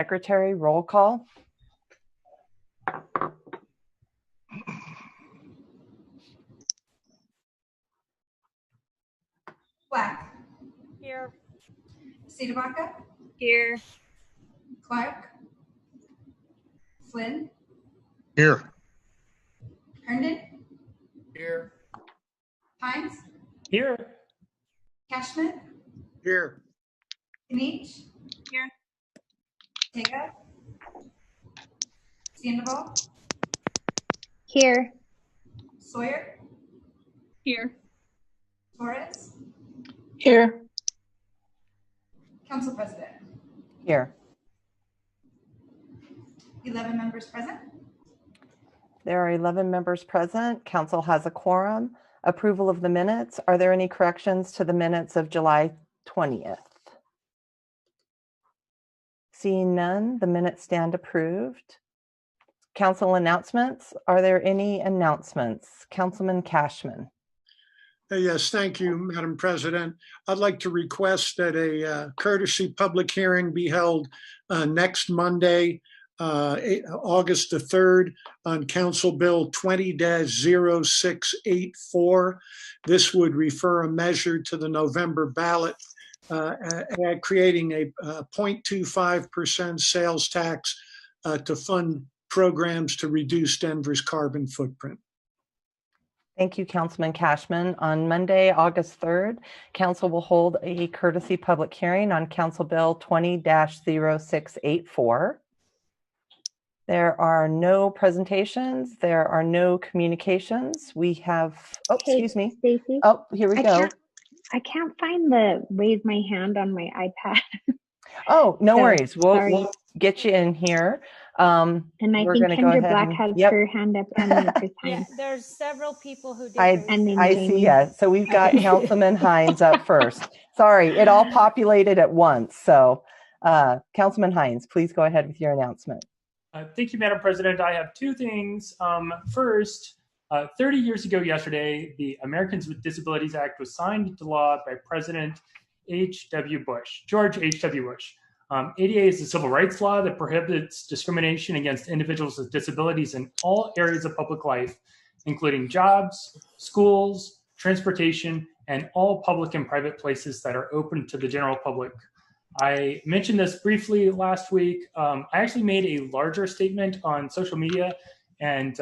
Secretary, roll call. Black. Here. Cedarbaca. Here. Clark. Flynn. Here. Herndon. Here. Hines. Here. Cashman. Here. Kinich. Here. Tega. Sandoval. Here. Sawyer. Here. Torres. Here. Council President. Here. 11 members present. There are 11 members present. Council has a quorum. Approval of the minutes. Are there any corrections to the minutes of July 20th? Seeing none, the minutes stand approved. Council announcements. Are there any announcements? Councilman Cashman. Yes, thank you, Madam President. I'd like to request that a courtesy public hearing be held next Monday, August the 3rd, on Council Bill 20-0684. This would refer a measure to the November ballot, creating a 0.25% sales tax to fund programs to reduce Denver's carbon footprint. Thank you, Councilman Cashman. On Monday, August 3rd, Council will hold a courtesy public hearing on Council Bill 20-0684. There are no presentations. There are no communications. We have, oh, excuse me. Stacey, oh, here we go. I can't find the raise my hand on my iPad. Oh, no worries. We'll get you in here. And I think Kendra Black has her hand up and Chris Hines. Yeah, there's several people who did. I see, yeah. So we've got Councilman Hines up first. Sorry, it all populated at once. So Councilman Hines, please go ahead with your announcement. Thank you, Madam President. I have two things. First, 30 years ago yesterday, the Americans with Disabilities Act was signed into law by President George H.W. Bush. ADA is a civil rights law that prohibits discrimination against individuals with disabilities in all areas of public life, including jobs, schools, transportation, and all public and private places that are open to the general public. I mentioned this briefly last week. I actually made a larger statement on social media, and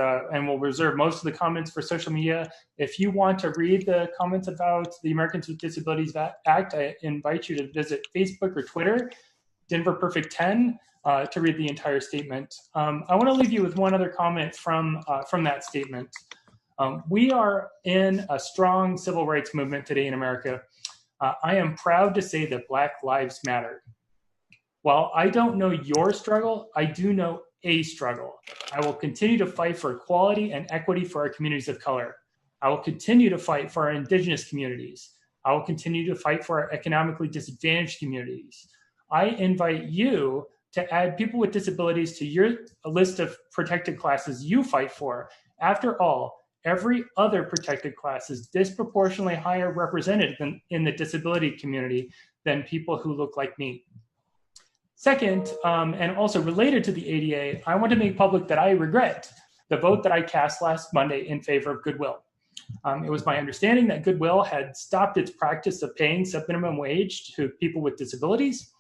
we'll reserve most of the comments for social media. If you want to read the comments about the Americans with Disabilities Act, I invite you to visit Facebook or Twitter, Denver Perfect 10, to read the entire statement. I want to leave you with one other comment from that statement. We are in a strong civil rights movement today in America. I am proud to say that Black Lives Matter. While I don't know your struggle, I do know a struggle. I will continue to fight for equality and equity for our communities of color. I will continue to fight for our indigenous communities. I will continue to fight for our economically disadvantaged communities. I invite you to add people with disabilities to your list of protected classes you fight for. After all, every other protected class is disproportionately higher represented in the disability community than people who look like me. Second, and also related to the ADA, I want to make public that I regret the vote that I cast last Monday in favor of Goodwill. It was my understanding that Goodwill had stopped its practice of paying sub-minimum wage to people with disabilities.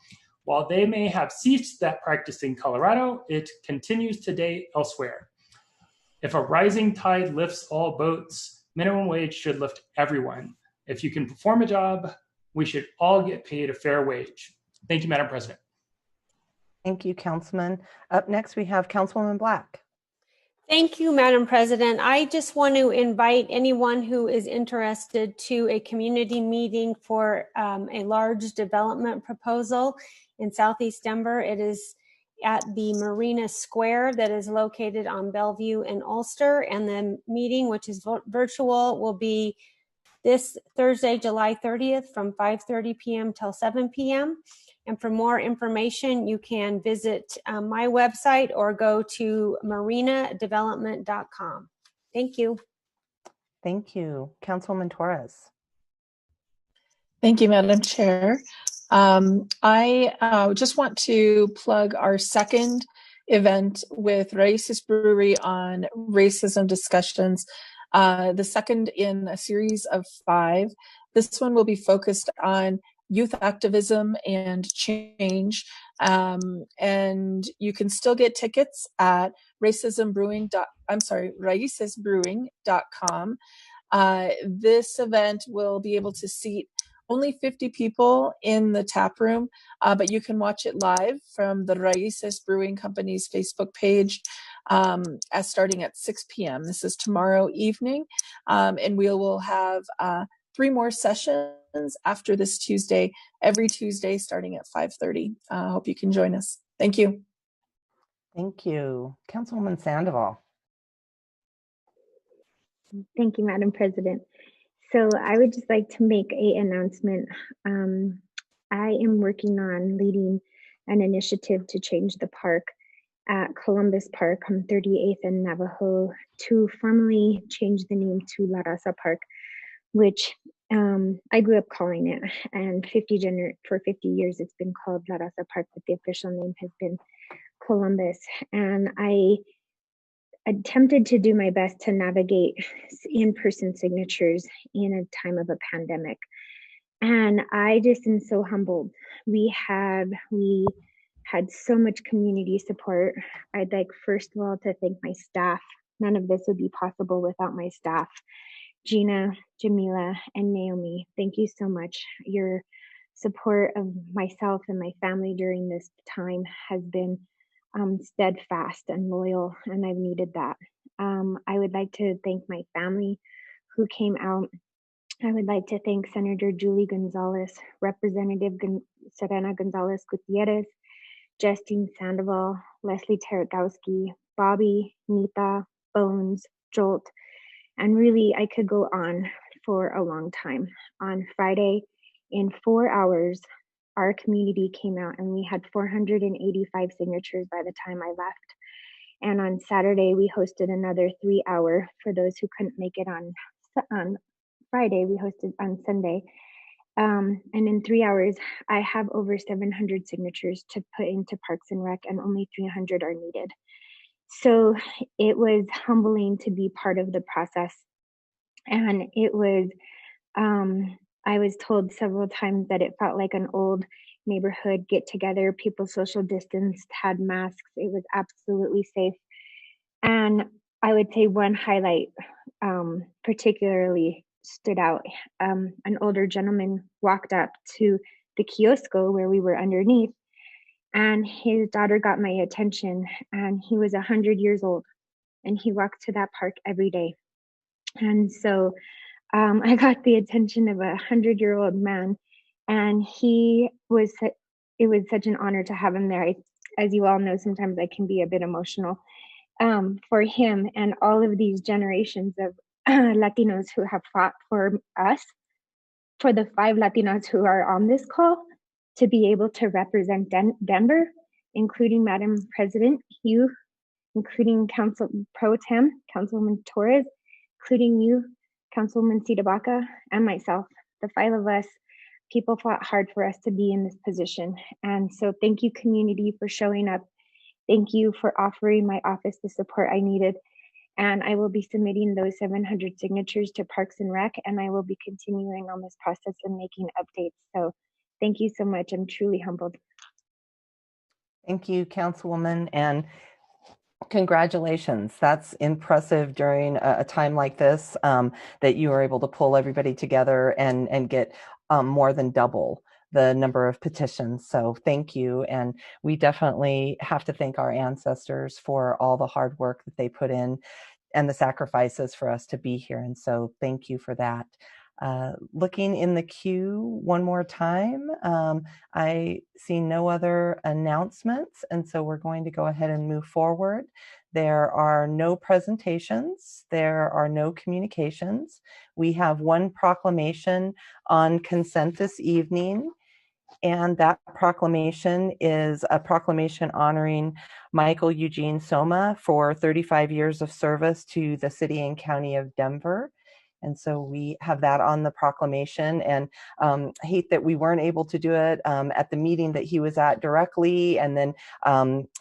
While they may have ceased that practice in Colorado, it continues today elsewhere. If a rising tide lifts all boats, minimum wage should lift everyone. If you can perform a job, we should all get paid a fair wage. Thank you, Madam President. Thank you, Councilman. Up next, we have Councilwoman Black. Thank you, Madam President. I just want to invite anyone who is interested to a community meeting for a large development proposal in Southeast Denver. It is at the Marina Square that is located on Bellevue and Ulster. And the meeting, which is virtual, will be this Thursday, July 30th from 5:30 p.m. till 7 p.m. And for more information, you can visit my website or go to marinadevelopment.com. Thank you. Thank you. Councilwoman Torres. Thank you, Madam Chair. I just want to plug our second event with Raices Brewery on racism discussions, the second in a series of 5. This one will be focused on youth activism and change. And you can still get tickets at raicesbrewing.com. This event will be able to seat only 50 people in the tap room, but you can watch it live from the Raices Brewing Company's Facebook page starting at 6 p.m. This is tomorrow evening, and we will have 3 more sessions after this Tuesday, every Tuesday starting at 5:30. Hope you can join us. Thank you. Thank you. Councilwoman Sandoval. Thank you, Madam President. So I would just like to make an announcement. I am working on leading an initiative to change the park at Columbus Park on 38th and Navajo to formally change the name to La Raza Park, which I grew up calling it, and for 50 years it's been called La Raza Park, but the official name has been Columbus. And I attempted to do my best to navigate in-person signatures in a time of a pandemic. And I just am so humbled. We had so much community support. I'd like, first of all, to thank my staff. None of this would be possible without my staff. Gina, Jamila, and Naomi, thank you so much. Your support of myself and my family during this time has been steadfast and loyal, and I've needed that. I would like to thank my family who came out. I would like to thank Senator Julie Gonzalez, Representative Serena Gonzalez Gutierrez, Justine Sandoval, Leslie Taragowski, Bobby, Nita, Bones, Jolt, and really I could go on for a long time. On Friday, in 4 hours, our community came out and we had 485 signatures by the time I left. And on Saturday, we hosted another 3-hour for those who couldn't make it on Friday, we hosted on Sunday. And in 3 hours, I have over 700 signatures to put into Parks and Rec, and only 300 are needed. So it was humbling to be part of the process. And it was, I was told several times that it felt like an old neighborhood get together. People social distanced, had masks. It was absolutely safe. And I would say one highlight particularly stood out. An older gentleman walked up to the kiosko where we were underneath, and his daughter got my attention, and he was 100 years old, and he walked to that park every day. And so I got the attention of a 100-year-old man, and it was such an honor to have him there. As you all know, sometimes I can be a bit emotional for him and all of these generations of Latinos who have fought for us, for the 5 Latinos who are on this call, to be able to represent Denver, including Madam President, you, including Council Pro Tem, Councilwoman Torres, including you, Councilwoman Sidabaca, and myself. The 5 of us, people fought hard for us to be in this position. And so thank you, community, for showing up. Thank you for offering my office the support I needed. And I will be submitting those 700 signatures to Parks and Rec, and I will be continuing on this process and making updates. So thank you so much. I'm truly humbled. Thank you, Councilwoman, and congratulations. That's impressive during a time like this, that you were able to pull everybody together and get more than double the number of petitions. So thank you. And we definitely have to thank our ancestors for all the hard work that they put in and the sacrifices for us to be here. And so thank you for that. Looking in the queue one more time, I see no other announcements, and so we're going to go ahead and move forward. There are no presentations. There are no communications. We have one proclamation on consent this evening, and that proclamation is a proclamation honoring Michael Eugene Soma for 35 years of service to the city and county of Denver. And so we have that on the proclamation, and hate that we weren't able to do it at the meeting that he was at directly. And then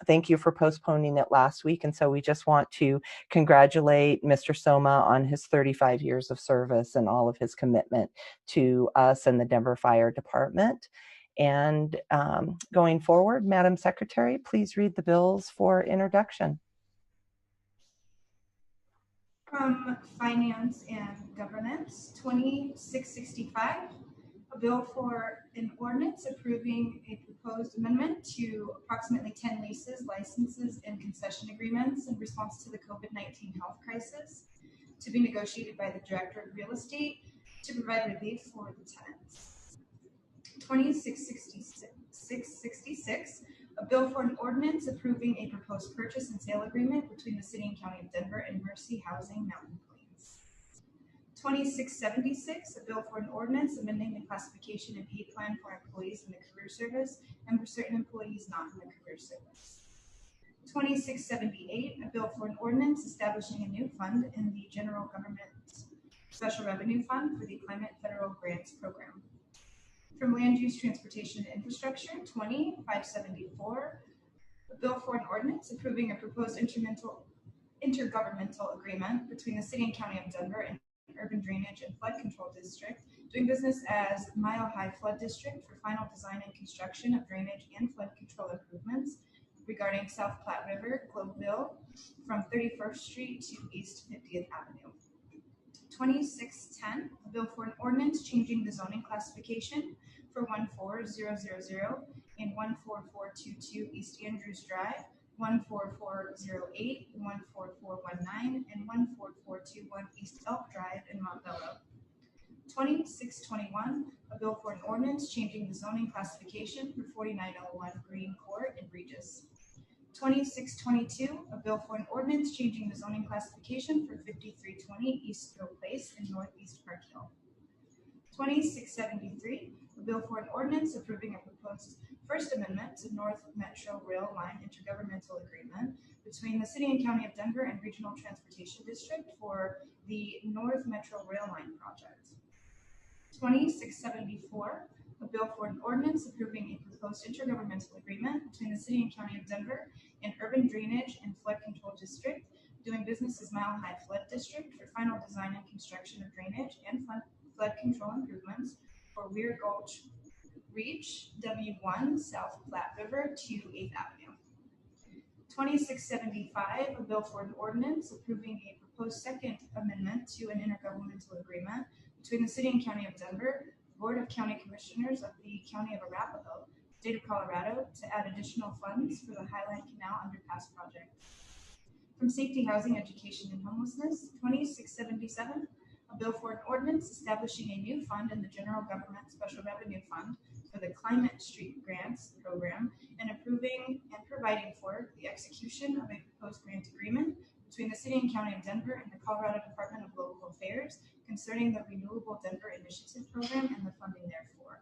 thank you for postponing it last week. And so we just want to congratulate Mr. Soma on his 35 years of service and all of his commitment to us and the Denver Fire Department. And going forward, Madam Secretary, please read the bills for introduction. From Finance and Governance, 2665, a bill for an ordinance approving a proposed amendment to approximately 10 leases, licenses, and concession agreements in response to the COVID-19 health crisis to be negotiated by the Director of Real Estate to provide relief for the tenants. 2666, a bill for an ordinance approving a proposed purchase and sale agreement between the City and County of Denver and Mercy Housing Mountain Plains. 2676, a bill for an ordinance amending the classification and pay plan for employees in the career service and for certain employees not in the career service. 2678, a bill for an ordinance establishing a new fund in the General Government Special Revenue Fund for the Climate Federal Grants Program. From Land Use, Transportation, and Infrastructure, 2574, a bill for an ordinance approving a proposed intergovernmental agreement between the City and County of Denver and Urban Drainage and Flood Control District, doing business as Mile High Flood District for final design and construction of drainage and flood control improvements regarding South Platte River, Globeville, from 31st Street to East 50th Avenue. 2610, a bill for an ordinance changing the zoning classification for 14000 and 14422 East Andrews Drive, 14408, 14419, and 14421 East Elk Drive in Montbello. 2621, a bill for an ordinance changing the zoning classification for 4901 Green Court in Regis. 2622, a bill for an ordinance changing the zoning classification for 5320 East Hill Place in Northeast Park Hill. 2673, a bill for an ordinance approving a proposed First Amendment to North Metro Rail Line Intergovernmental Agreement between the City and County of Denver and Regional Transportation District for the North Metro Rail Line project. 2674, a bill for an ordinance approving a proposed intergovernmental agreement between the City and County of Denver and Urban Drainage and Flood Control District, doing business as Mile High Flood District for final design and construction of drainage and flood control improvements for Weir Gulch Reach W1 South Platte River to 8th Avenue. 2675, a bill for an ordinance approving a proposed Second Amendment to an intergovernmental agreement between the City and County of Denver, Board of County Commissioners of the County of Arapahoe, State of Colorado, to add additional funds for the Highline Canal Underpass project. From Safety, Housing, Education, and Homelessness, 2677, a bill for an ordinance establishing a new fund in the General Government Special Revenue Fund for the Climate Street Grants Program and approving and providing for the execution of a proposed grant agreement between the City and County of Denver and the Colorado Department of Local Affairs concerning the Renewable Denver Initiative Program and the funding therefor.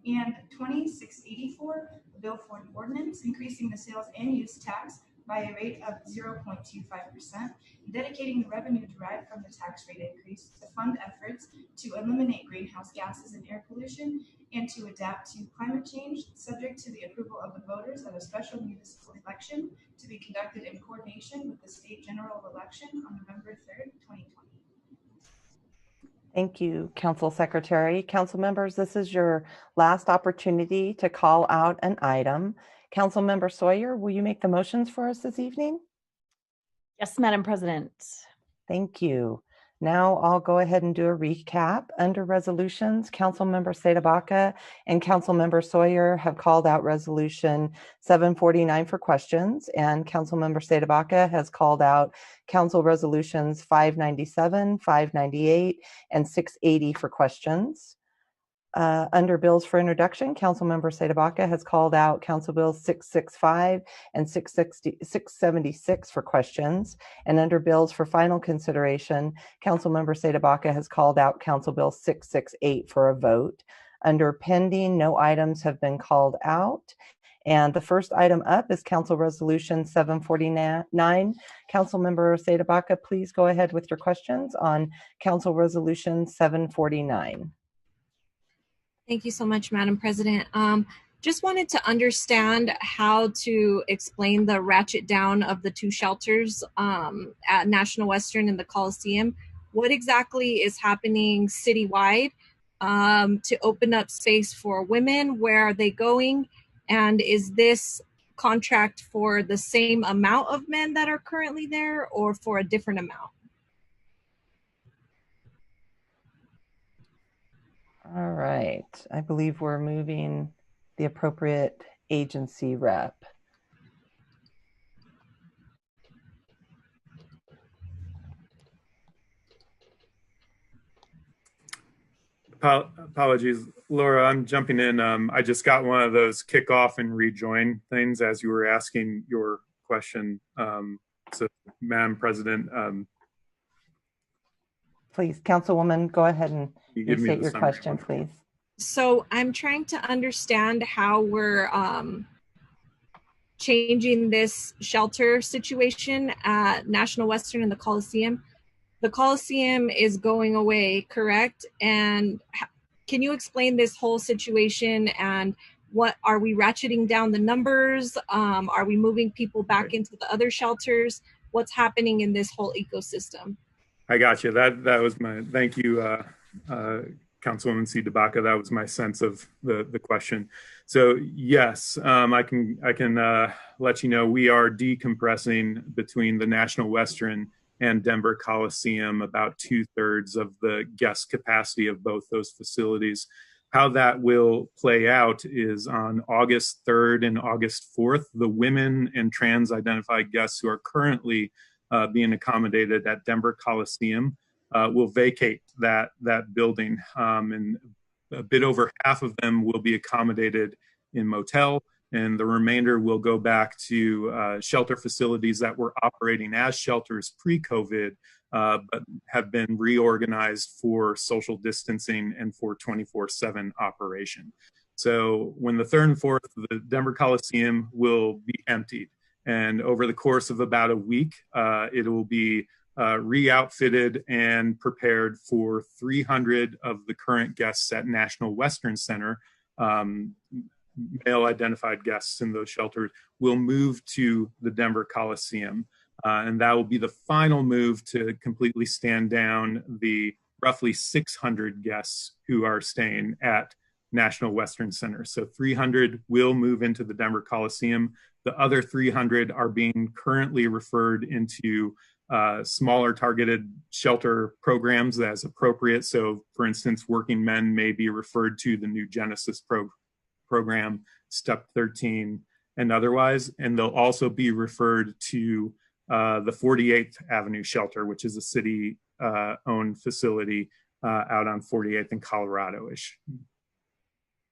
And 2684, a bill for an ordinance increasing the sales and use tax by a rate of 0.25%, and dedicating the revenue derived from the tax rate increase to fund efforts to eliminate greenhouse gases and air pollution and to adapt to climate change, subject to the approval of the voters of a special municipal election to be conducted in coordination with the state general election on November 3rd, 2020. Thank you, Council Secretary. Council members, this is your last opportunity to call out an item. Council Member Sawyer, will you make the motions for us this evening? Yes, Madam President. Thank you. Now I'll go ahead and do a recap. Under resolutions, Councilmember Sedabaca and Councilmember Sawyer have called out resolution 749 for questions, and Councilmember Sedabaca has called out Council resolutions 597, 598, and 680 for questions. Under bills for introduction, Councilmember Sedabaca has called out Council Bills 665 and 676 for questions. And under bills for final consideration, Councilmember Sedabaca has called out Council Bill 668 for a vote. Under pending, no items have been called out. And the first item up is Council Resolution 749. Councilmember Sadabaka, please go ahead with your questions on Council Resolution 749. Thank you so much, Madam President. Just wanted to understand how to explain the ratchet down of the 2 shelters at National Western and the Coliseum. What exactly is happening citywide to open up space for women? Where are they going? And is this contract for the same amount of men that are currently there or for a different amount? All right, I believe we're moving the appropriate agency rep. Apologies, Laura, I'm jumping in. I just got one of those kick off and rejoin things as you were asking your question. So, Madam President. Please, Councilwoman, go ahead and state your summary. question, please. So I'm trying to understand how we're changing this shelter situation at National Western and the Coliseum. The Coliseum is going away, correct? And can you explain this whole situation and what are we ratcheting down the numbers? Are we moving people back into the other shelters? What's happening in this whole ecosystem? I got you. That was my, thank you, Councilwoman Sadabaka. That was my sense of the question. So yes, I can let you know we are decompressing between the National Western and Denver Coliseum about 2/3 of the guest capacity of both those facilities. How that will play out is on August 3rd and August 4th, the women and trans identified guests who are currently being accommodated at Denver Coliseum will vacate that building, and a bit over half of them will be accommodated in motel, and the remainder will go back to shelter facilities that were operating as shelters pre-COVID, but have been reorganized for social distancing and for 24/7 operation. So when the 3rd and 4th, the Denver Coliseum will be emptied. And over the course of about a week, it will be re-outfitted and prepared for 300 of the current guests at National Western Center. Male identified guests in those shelters will move to the Denver Coliseum. And that will be the final move to completely stand down the roughly 600 guests who are staying at National Western Center. So 300 will move into the Denver Coliseum. The other 300 are being currently referred into smaller targeted shelter programs as appropriate. So for instance, working men may be referred to the new Genesis program, Step 13 and otherwise, and they'll also be referred to the 48th Avenue shelter, which is a city owned facility out on 48th and Colorado-ish.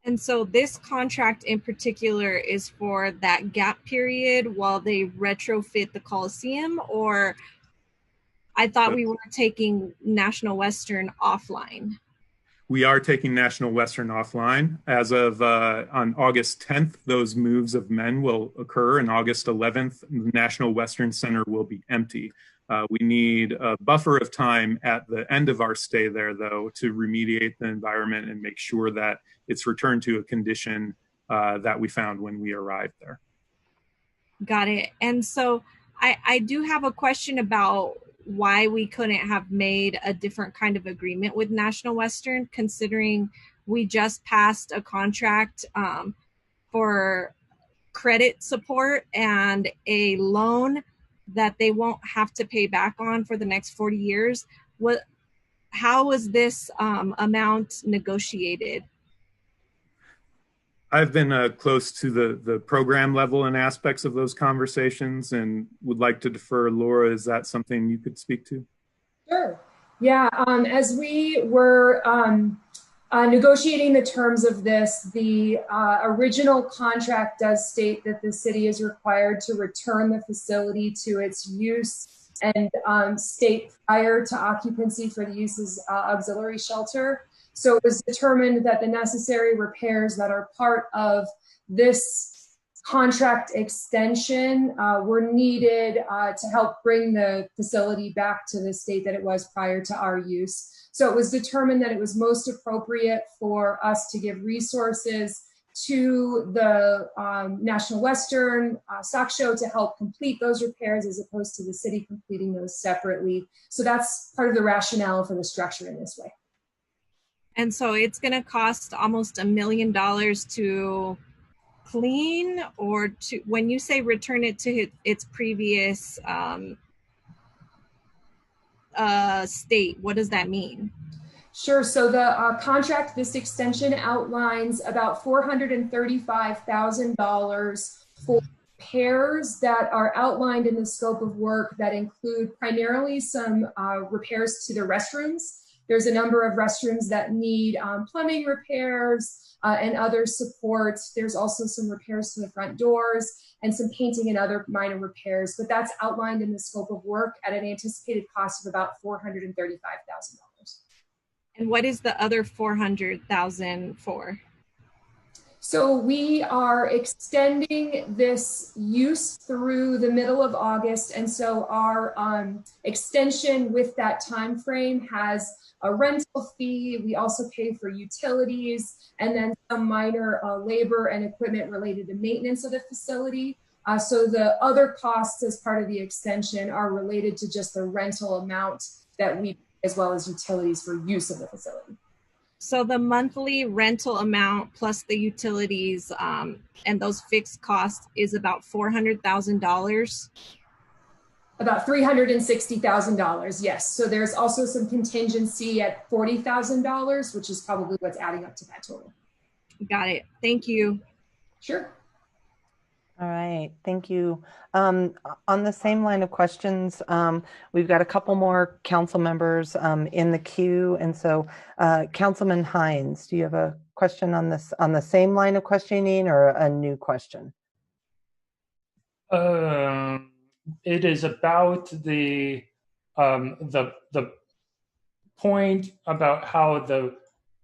And so this contract in particular is for that gap period while they retrofit the Coliseum, or I thought we were taking National Western offline. We are taking National Western offline. As of on August 10th, those moves of men will occur, and August 11th, the National Western Center will be empty. We need a buffer of time at the end of our stay there, though, to remediate the environment and make sure that it's returned to a condition that we found when we arrived there. Got it. And so I do have a question about why we couldn't have made a different kind of agreement with National Western, considering we just passed a contract for credit support and a loan that they won't have to pay back on for the next 40 years. How was this amount negotiated? I've been close to the program level and aspects of those conversations and would like to defer. Laura, is that something you could speak to? Sure. Yeah, as we were negotiating the terms of this, the original contract does state that the city is required to return the facility to its use and state prior to occupancy for the use as auxiliary shelter. So it was determined that the necessary repairs that are part of this contract extension were needed to help bring the facility back to the state that it was prior to our use. So it was determined that it was most appropriate for us to give resources to the National Western Stock Show to help complete those repairs as opposed to the city completing those separately. So that's part of the rationale for the structure in this way. And so it's going to cost almost $1 million to clean, or to, when you say return it to its previous state, what does that mean? Sure. So the contract, this extension outlines about $435,000 for repairs that are outlined in the scope of work that include primarily some repairs to the restrooms. There's a number of restrooms that need plumbing repairs and other supports. There's also some repairs to the front doors and some painting and other minor repairs, but that's outlined in the scope of work at an anticipated cost of about $435,000. And what is the other $400,000 for? So we are extending this use through the middle of August, and so our extension with that time frame has a rental fee. We also pay for utilities and then some minor labor and equipment related to maintenance of the facility. So the other costs as part of the extension are related to just the rental amount that we, as well as utilities for use of the facility. So the monthly rental amount plus the utilities and those fixed costs is about $400,000? About $360,000, yes. So there's also some contingency at $40,000, which is probably what's adding up to that total. Got it. Thank you. Sure. All right, thank you. On the same line of questions, we've got a couple more council members in the queue. And so Councilman Hines, do you have a question on this, on the same line of questioning, or a new question? It is about the point about how the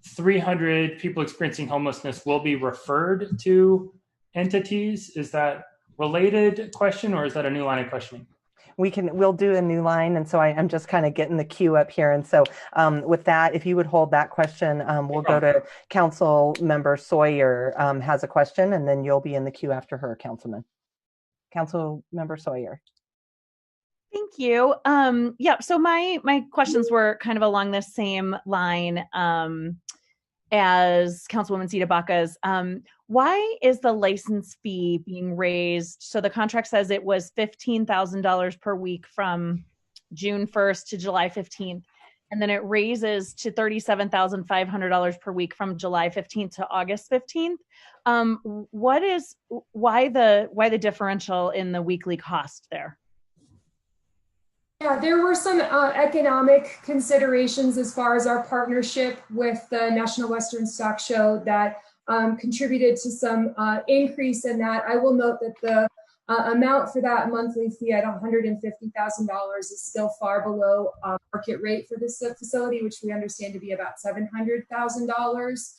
300 people experiencing homelessness will be referred to entities. Is that related question, or is that a new line of questioning? We'll do a new line, and so I'm just kind of getting the queue up here. And so with that, if you would hold that question, we'll go to Council Member Sawyer has a question, and then you'll be in the queue after her, Councilman. Council Member Sawyer. Thank you. Yeah, so my questions were kind of along the same line as Councilwoman Cedabaka's. Why is the license fee being raised? So the contract says it was $15,000 per week from June 1st to July 15th, and then it raises to $37,500 per week from July 15th to August 15th. Why the differential in the weekly cost there? Yeah, there were some economic considerations as far as our partnership with the National Western Stock Show that contributed to some increase in that. I will note that the amount for that monthly fee at $150,000 is still far below market rate for this facility, which we understand to be about $700,000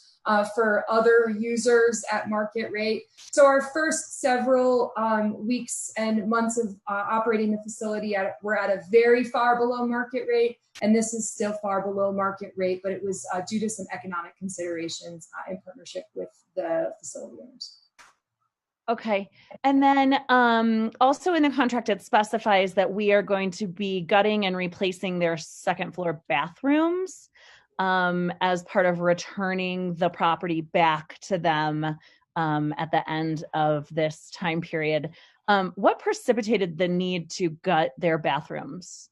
for other users at market rate. So our first several weeks and months of operating the facility, we're at a very far below market rate, and this is still far below market rate, but it was due to some economic considerations in partnership with the facility owners. Okay. And then also in the contract, it specifies that we are going to be gutting and replacing their second floor bathrooms as part of returning the property back to them at the end of this time period. What precipitated the need to gut their bathrooms?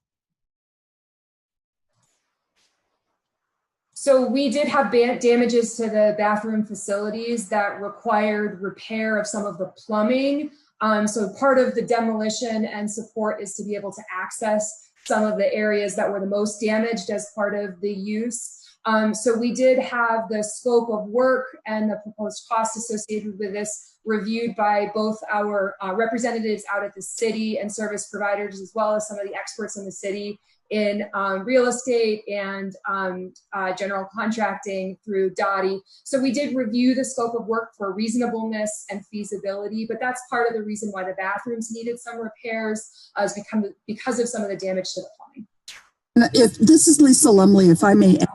So we did have damages to the bathroom facilities that required repair of some of the plumbing. So part of the demolition and support is to be able to access some of the areas that were the most damaged as part of the use. So we did have the scope of work and the proposed cost associated with this reviewed by both our representatives out at the city and service providers, as well as some of the experts in the city in real estate and general contracting through Dottie. So we did review the scope of work for reasonableness and feasibility, but that's part of the reason why the bathrooms needed some repairs is because of some of the damage to the plumbing. If this is Lisa Lumley, if I may add,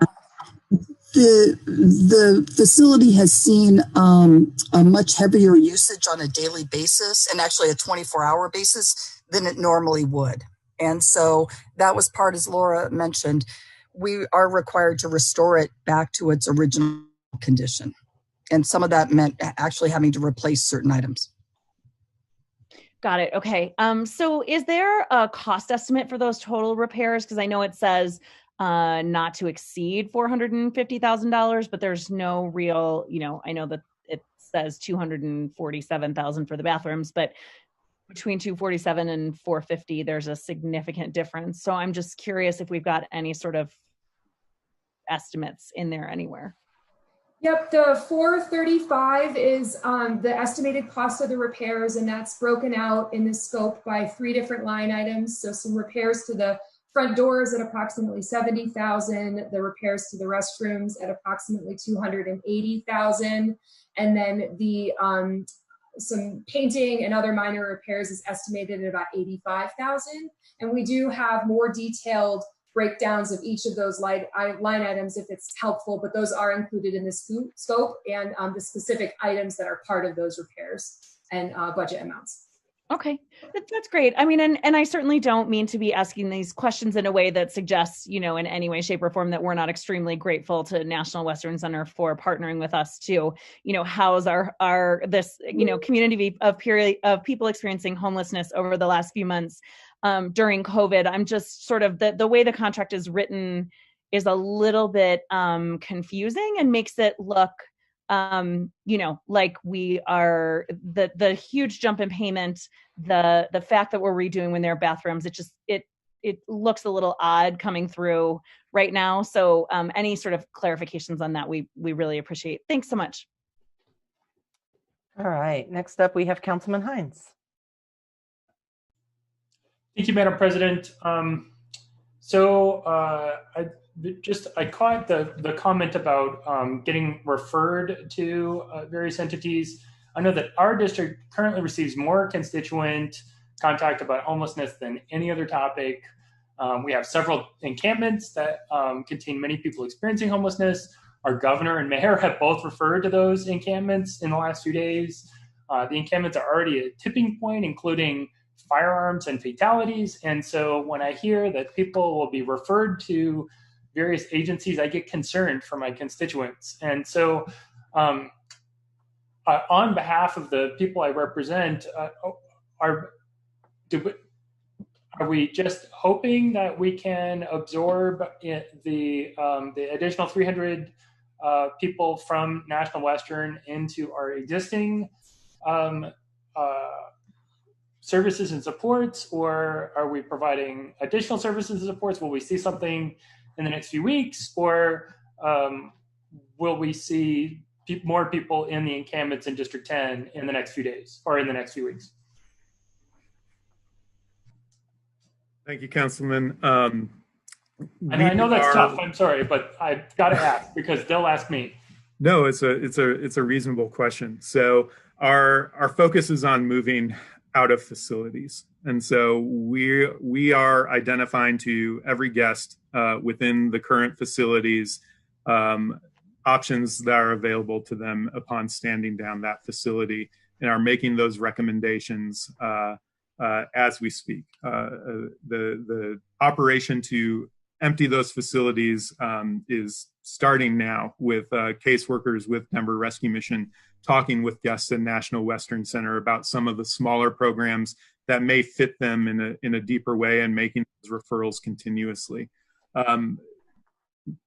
the facility has seen a much heavier usage on a daily basis, and actually a 24-hour basis, than it normally would. And so that was part, as Laura mentioned, we are required to restore it back to its original condition. And some of that meant actually having to replace certain items. Got it. Okay. So is there a cost estimate for those total repairs? Because I know it says not to exceed $450,000, but there's no real, I know that it says $247,000 for the bathrooms, but between 247 and 450, there's a significant difference. So I'm just curious if we've got any sort of estimates in there anywhere. Yep, the 435 is the estimated cost of the repairs, and that's broken out in the scope by 3 different line items. So some repairs to the front doors at approximately $70,000, the repairs to the restrooms at approximately $280,000, and then the some painting and other minor repairs is estimated at about $85,000. And we do have more detailed breakdowns of each of those line items if it's helpful, but those are included in the scope and the specific items that are part of those repairs and budget amounts. Okay, that's great. I mean, and I certainly don't mean to be asking these questions in a way that suggests, in any way, shape, or form that we're not extremely grateful to National Western Center for partnering with us to, house our this, community of people experiencing homelessness over the last few months during COVID. I'm just sort of the way the contract is written is a little bit confusing and makes it look like we are the huge jump in payment, the fact that we're redoing when they're bathrooms, it looks a little odd coming through right now. So any sort of clarifications on that, we really appreciate. Thanks so much. All right, next up we have Councilman Hines. Thank you, Madam President. I caught the comment about getting referred to various entities. I know that our district currently receives more constituent contact about homelessness than any other topic. We have several encampments that contain many people experiencing homelessness. Our governor and mayor have both referred to those encampments in the last few days. The encampments are already at a tipping point, including firearms and fatalities. And so when I hear that people will be referred to various agencies, I get concerned for my constituents. And so on behalf of the people I represent, are we just hoping that we can absorb the additional 300 people from National Western into our existing services and supports, or are we providing additional services and supports? Will we see something in the next few weeks, or will we see more people in the encampments in District 10 in the next few days or in the next few weeks? Thank you, Councilman. I know that's tough. I'm sorry, but I've got to ask because they'll ask me. No, it's a reasonable question. So our focus is on moving out of facilities. And so we are identifying to every guest within the current facilities options that are available to them upon standing down that facility, and are making those recommendations as we speak. The operation to empty those facilities is starting now with caseworkers with Denver Rescue Mission talking with guests at National Western Center about some of the smaller programs that may fit them in a deeper way, and making those referrals continuously.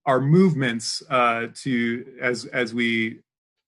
Our movements as we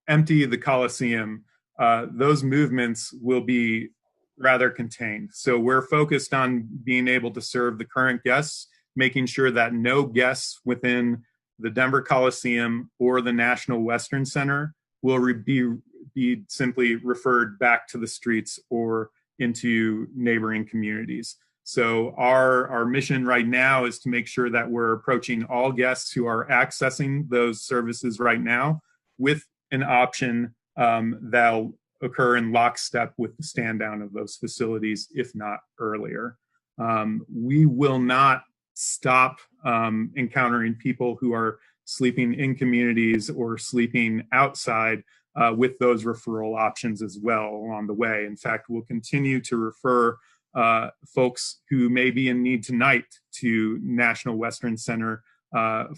empty the Coliseum, those movements will be rather contained. So we're focused on being able to serve the current guests, making sure that no guests within the Denver Coliseum or the National Western Center will be simply referred back to the streets or into neighboring communities. So our mission right now is to make sure that we're approaching all guests who are accessing those services right now with an option that'll occur in lockstep with the stand down of those facilities, if not earlier. We will not stop encountering people who are sleeping in communities or sleeping outside with those referral options as well along the way. In fact, we'll continue to refer folks who may be in need tonight to National Western Center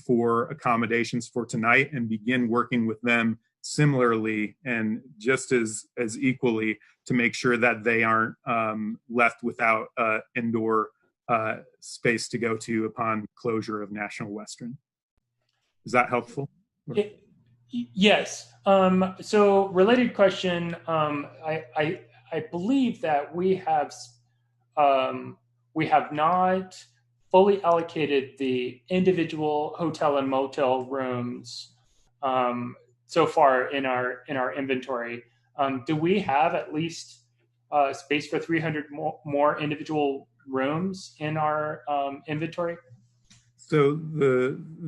for accommodations for tonight, and begin working with them similarly and just as equally to make sure that they aren't left without indoor space to go to upon closure of National Western. Is that helpful? Yes. So related question, I believe that we have not fully allocated the individual hotel and motel rooms so far in our inventory. Do we have at least space for 300 more individual rooms in our inventory? So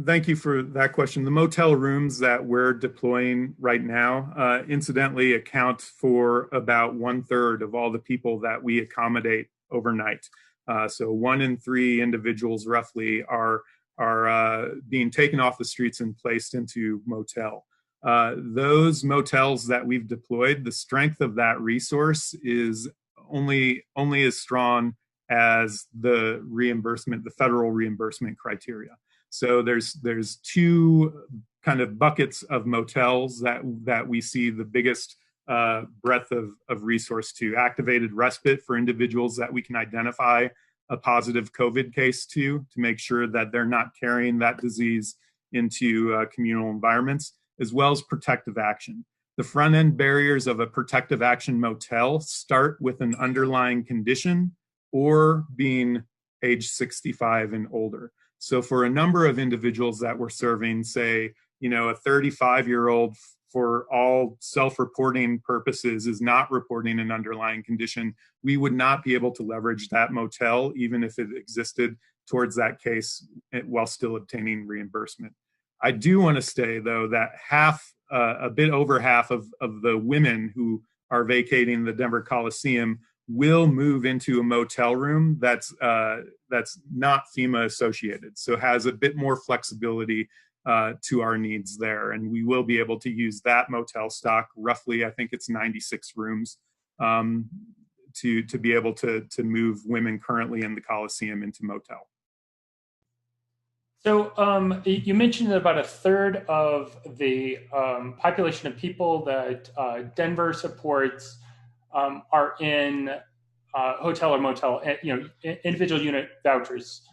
thank you for that question. The motel rooms that we're deploying right now, incidentally, account for about 1/3 of all the people that we accommodate overnight. So 1 in 3 individuals roughly are being taken off the streets and placed into motel. Those motels that we've deployed, the strength of that resource is only as strong as the reimbursement, the federal reimbursement criteria. So there's 2 kind of buckets of motels that we see the biggest breadth of resource to: activated respite for individuals that we can identify a positive COVID case to make sure that they're not carrying that disease into communal environments, as well as protective action. The front end barriers of a protective action motel start with an underlying condition or being age 65 and older. So for a number of individuals that we're serving, say, a 35-year-old for all self-reporting purposes is not reporting an underlying condition, we would not be able to leverage that motel, even if it existed, towards that case while still obtaining reimbursement. I do want to say, though, that a bit over half of the women who are vacating the Denver Coliseum will move into a motel room that's not FEMA associated, so has a bit more flexibility to our needs there. And we will be able to use that motel stock, roughly, I think it's 96 rooms, to be able to move women currently in the Coliseum into motel. So you mentioned that about 1/3 of the population of people that Denver supports are in hotel or motel, individual unit vouchers.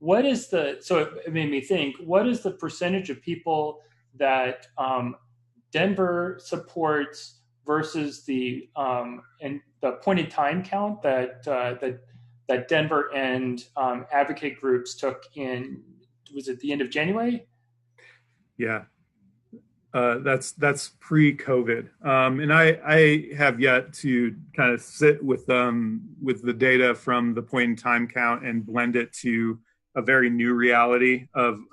What is so it made me think, what is the percentage of people that Denver supports versus the point in time count that Denver and advocate groups took in, was it the end of January? Yeah. That's pre-COVID, and I have yet to kind of sit with the data from the point in time count and blend it to a very new reality of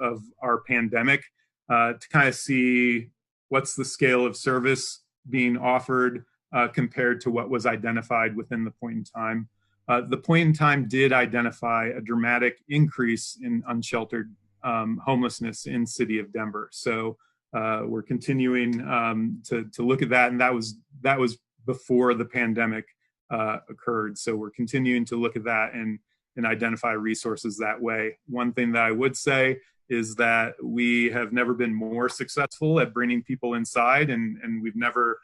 our pandemic to kind of see what's the scale of service being offered compared to what was identified within the point in time. The point in time did identify a dramatic increase in unsheltered homelessness in city of Denver. So we're continuing to look at that, and that was before the pandemic occurred. So we're continuing to look at that and identify resources that way. One thing that I would say is that we have never been more successful at bringing people inside, and we've never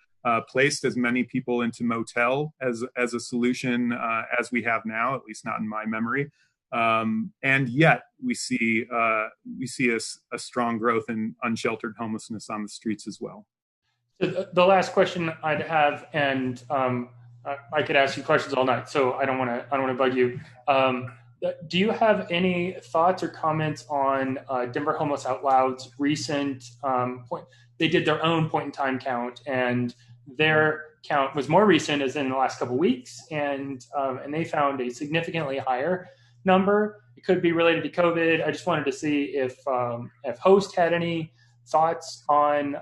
placed as many people into motel as a solution as we have now, at least not in my memory. And yet we see a strong growth in unsheltered homelessness on the streets as well. The last question I'd have, and I could ask you questions all night, so I don't want to bug you. Do you have any thoughts or comments on Denver Homeless Out Loud's recent point? They did their own point in time count, and their count was more recent, as in the last couple of weeks, and they found a significantly higher number. It could be related to COVID. I just wanted to see if Host had any thoughts on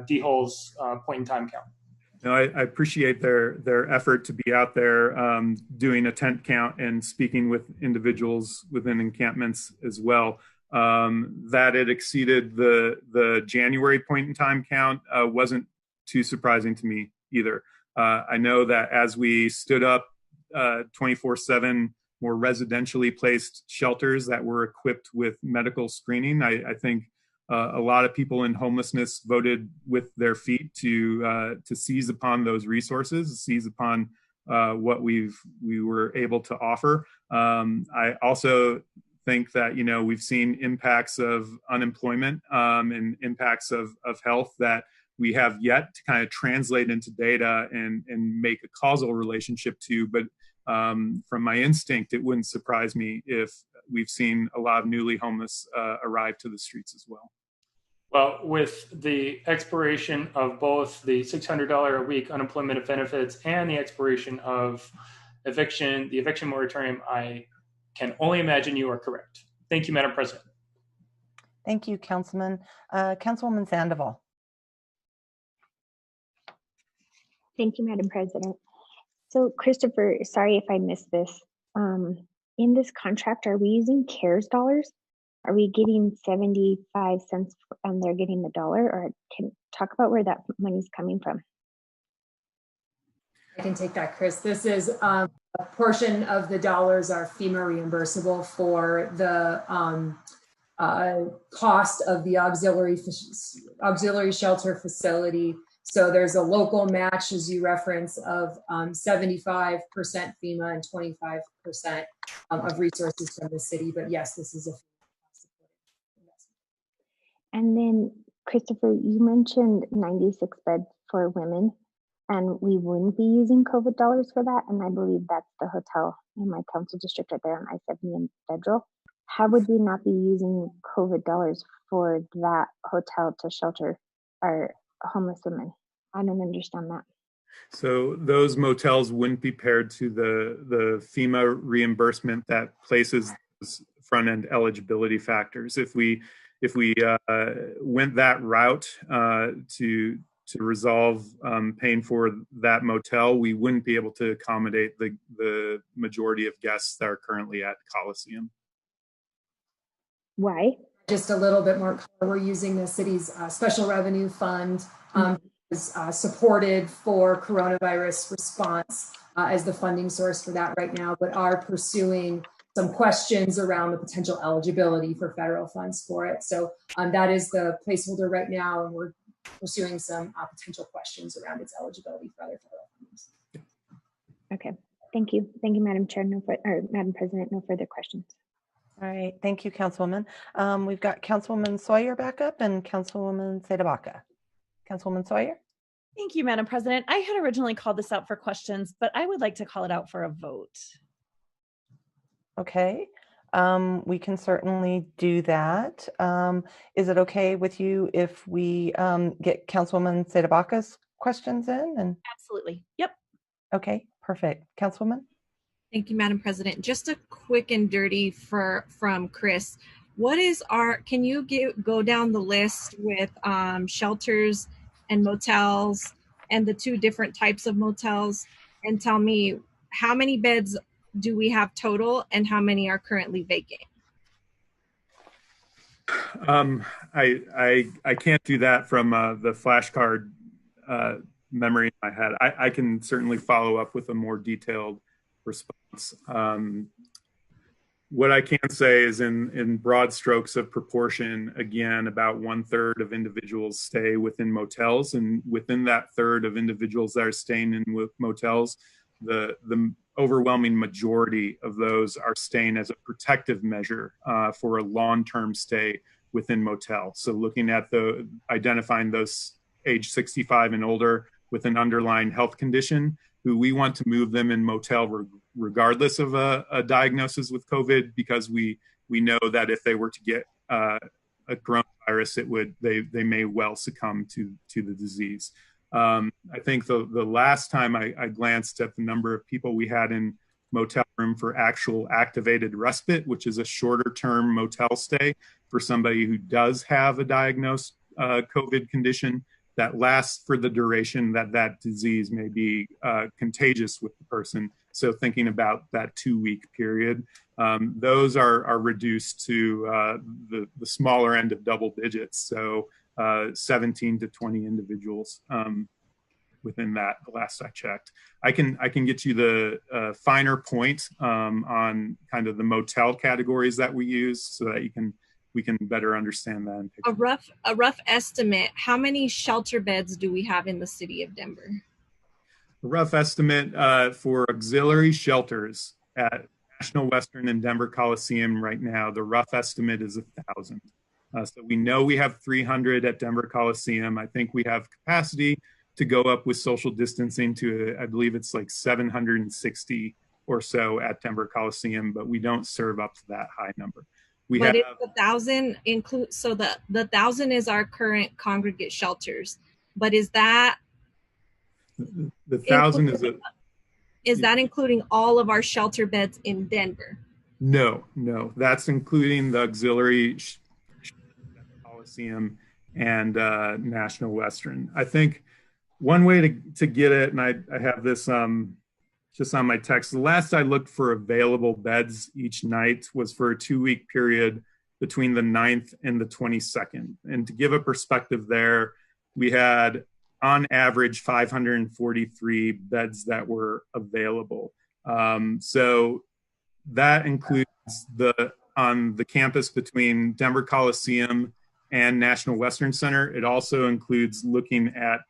DHOL's point in time count. No, I appreciate their effort to be out there doing a tent count and speaking with individuals within encampments as well. That it exceeded the January point in time count wasn't too surprising to me either. I know that as we stood up 24/7 more residentially placed shelters that were equipped with medical screening, I think a lot of people in homelessness voted with their feet to seize upon those resources, seize upon what we were able to offer. I also think that we've seen impacts of unemployment and impacts of health that we have yet to kind of translate into data and make a causal relationship to. But from my instinct, it wouldn't surprise me if we've seen a lot of newly homeless arrive to the streets as well. Well, with the expiration of both the $600 a week unemployment benefits and the expiration of the eviction moratorium, I can only imagine you are correct. Thank you, Madam President. Thank you, Councilman. Councilwoman Sandoval. Thank you, Madam President. So, Christopher, sorry if I missed this. In this contract, are we using CARES dollars? Are we getting 75 cents and they're getting the dollar? Or can talk about where that money's coming from? I can take that, Chris. This is a portion of the dollars are FEMA reimbursable for the cost of the auxiliary shelter facility. So there's a local match, as you reference, of 75% FEMA and 25% of resources from the city. But yes, this is a investment. And then, Christopher, you mentioned 96 beds for women, and we wouldn't be using COVID dollars for that. And I believe that's the hotel in my council district right there on I-70 in Federal. How would we not be using COVID dollars for that hotel to shelter our homeless women? I don't understand that. So those motels wouldn't be paired to the FEMA reimbursement that places front end eligibility factors. If we went that route to resolve paying for that motel, we wouldn't be able to accommodate the majority of guests that are currently at Coliseum. Why? Just a little bit more color. We're using the city's special revenue fund supported for coronavirus response as the funding source for that right now, but are pursuing some questions around the potential eligibility for federal funds for it. So that is the placeholder right now, and we're pursuing some potential questions around its eligibility for other federal funds. Okay, thank you. Thank you, Madam Chair. Madam President, no further questions. All right, thank you, Councilwoman. We've got Councilwoman Sawyer back up and Councilwoman Sedabaca. Councilwoman Sawyer. Thank you, Madam President. I had originally called this out for questions, but I would like to call it out for a vote. Okay, we can certainly do that. Is it okay with you if we get Councilwoman Sedabaca's questions in? And absolutely. Yep. Okay, perfect. Councilwoman. Thank you, Madam President. Just a quick and dirty from Chris. What is can you go down the list with shelters and motels and the two different types of motels and tell me how many beds do we have total and how many are currently vacant? I can't do that from the flashcard memory in my head. I can certainly follow up with a more detailed response. What I can say is in broad strokes of proportion, again, about 1/3 of individuals stay within motels, and within that third of individuals that are staying in motels, the overwhelming majority of those are staying as a protective measure for a long-term stay within motel. So looking at identifying those age 65 and older with an underlying health condition, who we want to move them in motel regardless of a diagnosis with COVID, because we know that if they were to get a coronavirus, they may well succumb to the disease. I think the last time I glanced at the number of people we had in motel room for actual activated respite, which is a shorter term motel stay for somebody who does have a diagnosed COVID condition that lasts for the duration that disease may be contagious with the person. So thinking about that 2-week period, those are reduced to the smaller end of double digits. So 17 to 20 individuals within that, the last I checked. I can get you the finer point on kind of the motel categories that we use so that we can better understand that. A rough estimate, how many shelter beds do we have in the city of Denver? A rough estimate for auxiliary shelters at National Western and Denver Coliseum right now, the rough estimate is 1,000. So we know we have 300 at Denver Coliseum. I think we have capacity to go up with social distancing to, I believe it's like 760 or so at Denver Coliseum, but we don't serve up to that high number. But it's 1,000 include, so the 1,000 is our current congregate shelters, but is that the 1,000 is that including all of our shelter beds in Denver? No, that's including the auxiliary Coliseum and National Western. I think one way to get it, and I have this just on my text, the last I looked for available beds each night was for a 2-week period between the 9th and the 22nd. And to give a perspective there, we had on average 543 beds that were available. So that includes on the campus between Denver Coliseum and National Western Center. It also includes looking at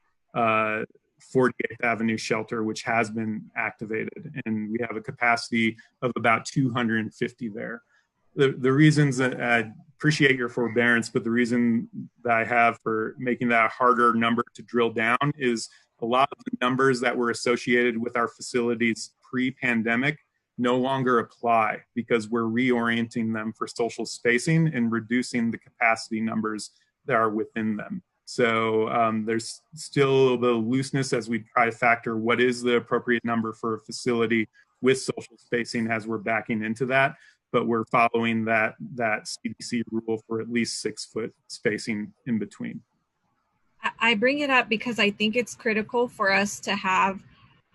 48th Avenue shelter, which has been activated, and we have a capacity of about 250 there. The reasons that I appreciate your forbearance, but the reason that I have for making that a harder number to drill down is a lot of the numbers that were associated with our facilities pre-pandemic no longer apply because we're reorienting them for social spacing and reducing the capacity numbers that are within them. So there's still a little bit of looseness as we try to factor what is the appropriate number for a facility with social spacing as we're backing into that. But we're following that CDC rule for at least 6 foot spacing in between. I bring it up because I think it's critical for us to have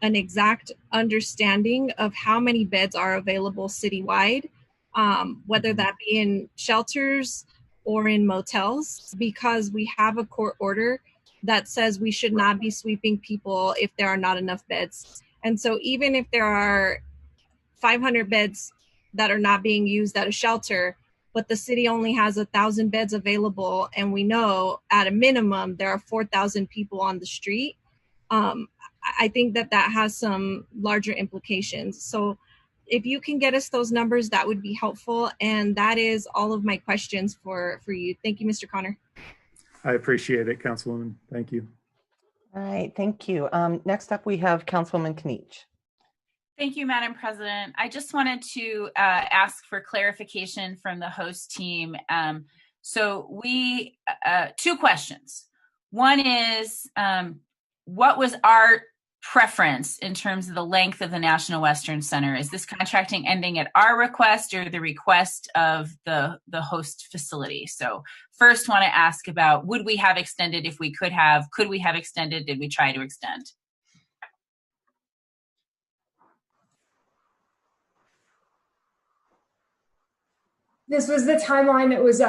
an exact understanding of how many beds are available citywide, whether that be in shelters or in motels, because we have a court order that says we should not be sweeping people if there are not enough beds. And so even if there are 500 beds that are not being used at a shelter, but the city only has 1,000 beds available, and we know at a minimum there are 4,000 people on the street, I think that has some larger implications. So if you can get us those numbers, that would be helpful. And that is all of my questions for you. Thank you, Mr. Connor. I appreciate it, Councilwoman. Thank you. All right, thank you. Next up, we have Councilwoman Kniech. Thank you, Madam President. I just wanted to ask for clarification from the host team. So we, 2 questions. One is, what was our preference in terms of the length of the National Western Center? Is this contracting ending at our request or the request of the host facility? So first want to ask about, would we have extended if we could have? Could we have extended? Did we try to extend? This was the timeline that was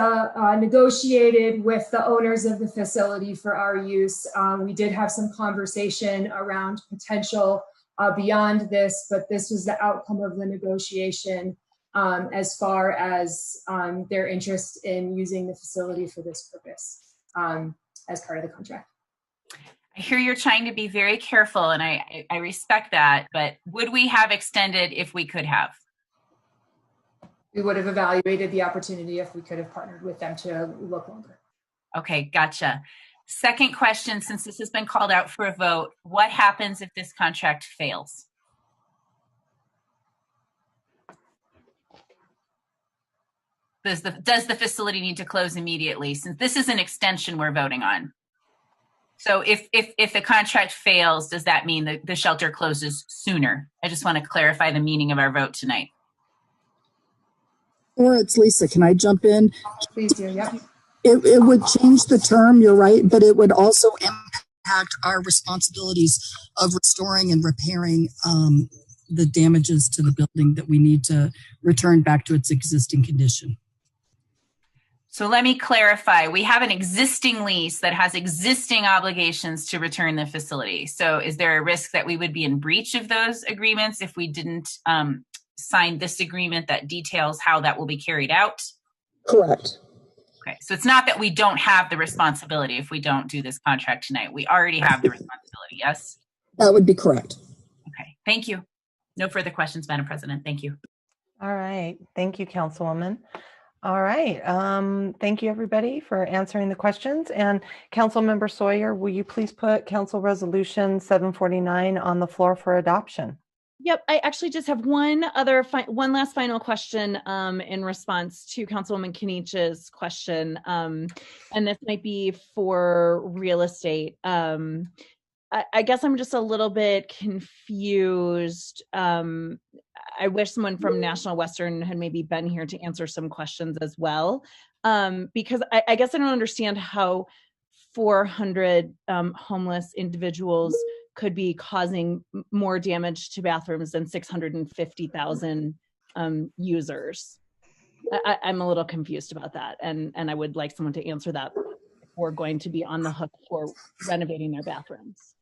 negotiated with the owners of the facility for our use. We did have some conversation around potential beyond this, but this was the outcome of the negotiation as far as their interest in using the facility for this purpose as part of the contract. I hear you're trying to be very careful, and I respect that, but would we have extended if we could have? We would have evaluated the opportunity if we could have partnered with them to look longer. Okay, gotcha. Second question, since this has been called out for a vote, what happens if this contract fails? Does the facility need to close immediately, since this is an extension we're voting on? So if the contract fails, does that mean that the shelter closes sooner? I just want to clarify the meaning of our vote tonight. Or it's Lisa. Can I jump in? Please do. Yep. It would change the term, you're right, but it would also impact our responsibilities of restoring and repairing the damages to the building that we need to return back to its existing condition. So let me clarify. We have an existing lease that has existing obligations to return the facility. So is there a risk that we would be in breach of those agreements if we didn't sign this agreement that details how that will be carried out? Correct. Okay, so it's not that we don't have the responsibility if we don't do this contract tonight. We already have the responsibility, yes? That would be correct. Okay, thank you. No further questions, Madam President. Thank you. All right. Thank you, Councilwoman. All right. Thank you, everybody, for answering the questions. And Councilmember Sawyer, will you please put Council Resolution 749 on the floor for adoption? Yep, I actually just have one last final question in response to Councilwoman Kenich's question, and this might be for real estate. I guess I'm just a little bit confused. I wish someone from National Western had maybe been here to answer some questions as well, because I guess I don't understand how 400 homeless individuals could be causing more damage to bathrooms than 650,000 users. I'm a little confused about that, and I would like someone to answer that if we're going to be on the hook for renovating their bathrooms.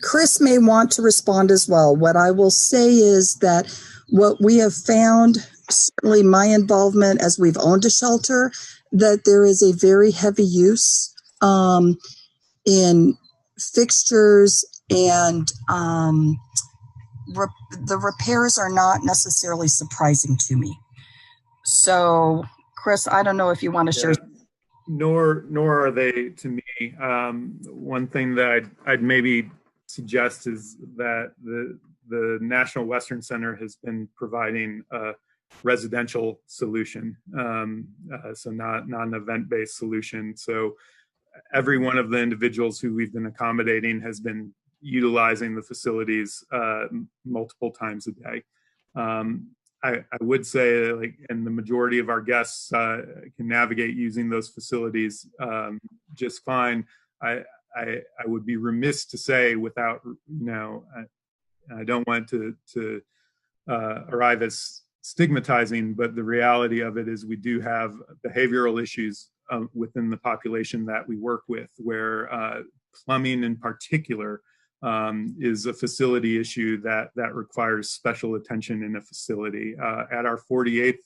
Chris may want to respond as well. What I will say is that what we have found, certainly my involvement as we've owned a shelter, that there is a very heavy use in fixtures, and the repairs are not necessarily surprising to me. So, Chris, I don't know if you want to share. Nor are they to me. One thing that I'd maybe suggest is that the National Western Center has been providing a residential solution, so not an event-based solution. So every one of the individuals who we've been accommodating has been utilizing the facilities multiple times a day. I would say, and the majority of our guests can navigate using those facilities just fine. I would be remiss to say without, I don't want to arrive as stigmatizing, but the reality of it is we do have behavioral issues within the population that we work with, where plumbing in particular is a facility issue that requires special attention in a facility. At our 48th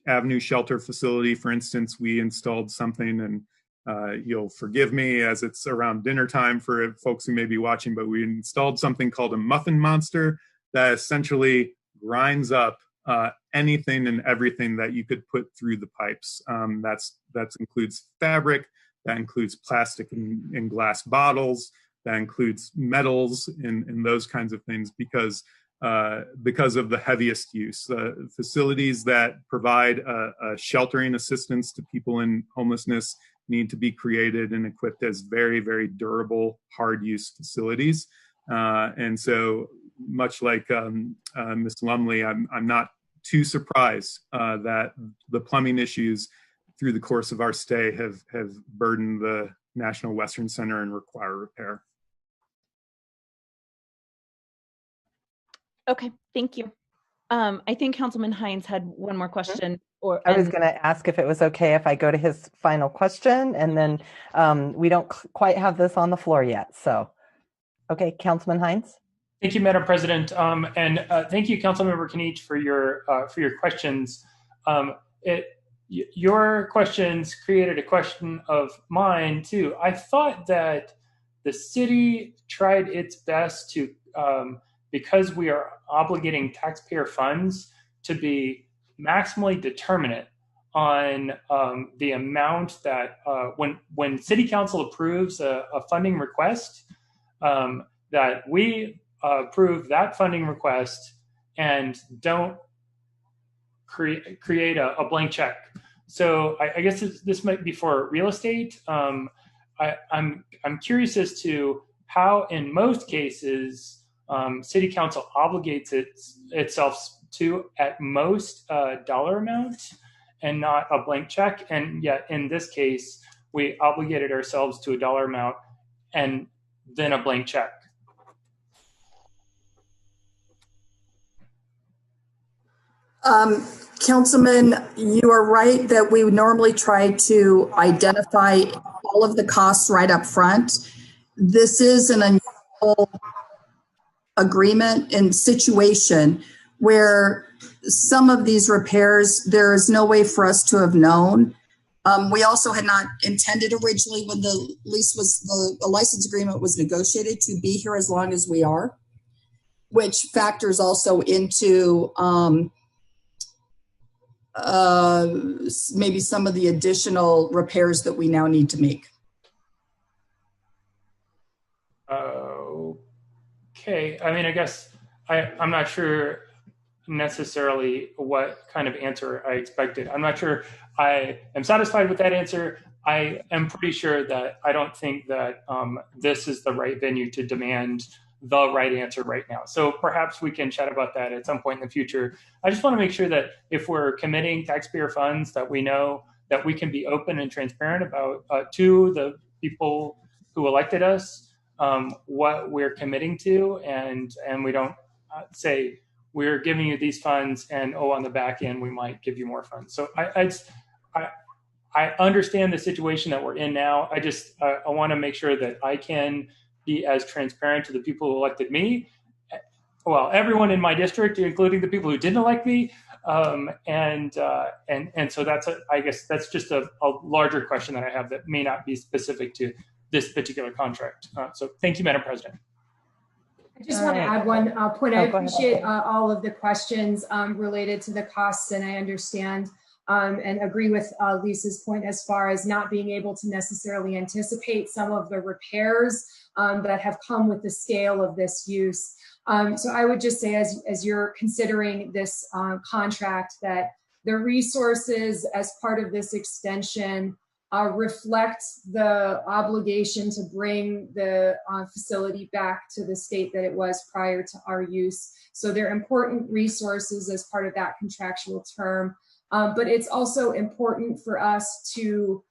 Avenue shelter facility, for instance, we installed something, and you'll forgive me as it's around dinner time for folks who may be watching, but we installed something called a muffin monster that essentially grinds up anything and everything that you could put through the pipes. That includes fabric, that includes plastic and glass bottles, that includes metals and those kinds of things, because of the heaviest use. Facilities that provide sheltering assistance to people in homelessness need to be created and equipped as very, very durable, hard use facilities. And so much like Ms. Lumley, I'm not too surprised that the plumbing issues through the course of our stay have burdened the National Western Center and require repair. Okay, thank you. I think Councilman Hines had one more question. I was going to ask if it was okay if I go to his final question, and then we don't quite have this on the floor yet. So, okay, Councilman Hines. Thank you, Madam President, and thank you, Councilmember Kenich, for your questions. Your questions created a question of mine too. I thought that the city tried its best to, because we are obligating taxpayer funds, to be maximally determinate on the amount that when City Council approves a funding request, that we approve that funding request and don't create a blank check. So I guess this might be for real estate. I'm curious as to how, in most cases, City Council obligates itself to at most a dollar amount and not a blank check, and yet in this case we obligated ourselves to a dollar amount and then a blank check. Councilman, you are right that we normally try to identify all of the costs right up front. This is an unusual agreement and situation where some of these repairs, there is no way for us to have known. We also had not intended originally when the license agreement was negotiated to be here as long as we are, which factors also into maybe some of the additional repairs that we now need to make. Okay, I mean, I guess I'm not sure necessarily what kind of answer I expected. I'm not sure I am satisfied with that answer. I am pretty sure that I don't think that this is the right venue to demand the right answer right now. So perhaps we can chat about that at some point in the future. I just want to make sure that if we're committing taxpayer funds, that we know that we can be open and transparent about to the people who elected us, what we're committing to, and we don't say we're giving you these funds and on the back end we might give you more funds. So I understand the situation that we're in now. I want to make sure that I can be as transparent to the people who elected me, well, everyone in my district, including the people who didn't elect me, and so I guess that's just a larger question that I have that may not be specific to this particular contract. So thank you, Madam President. I just want to add one point. I appreciate all of the questions related to the costs, and I understand and agree with Lisa's point as far as not being able to necessarily anticipate some of the repairs that have come with the scale of this use. So I would just say, as you're considering this contract, that the resources as part of this extension reflect the obligation to bring the facility back to the state that it was prior to our use. So they're important resources as part of that contractual term. But it's also important for us to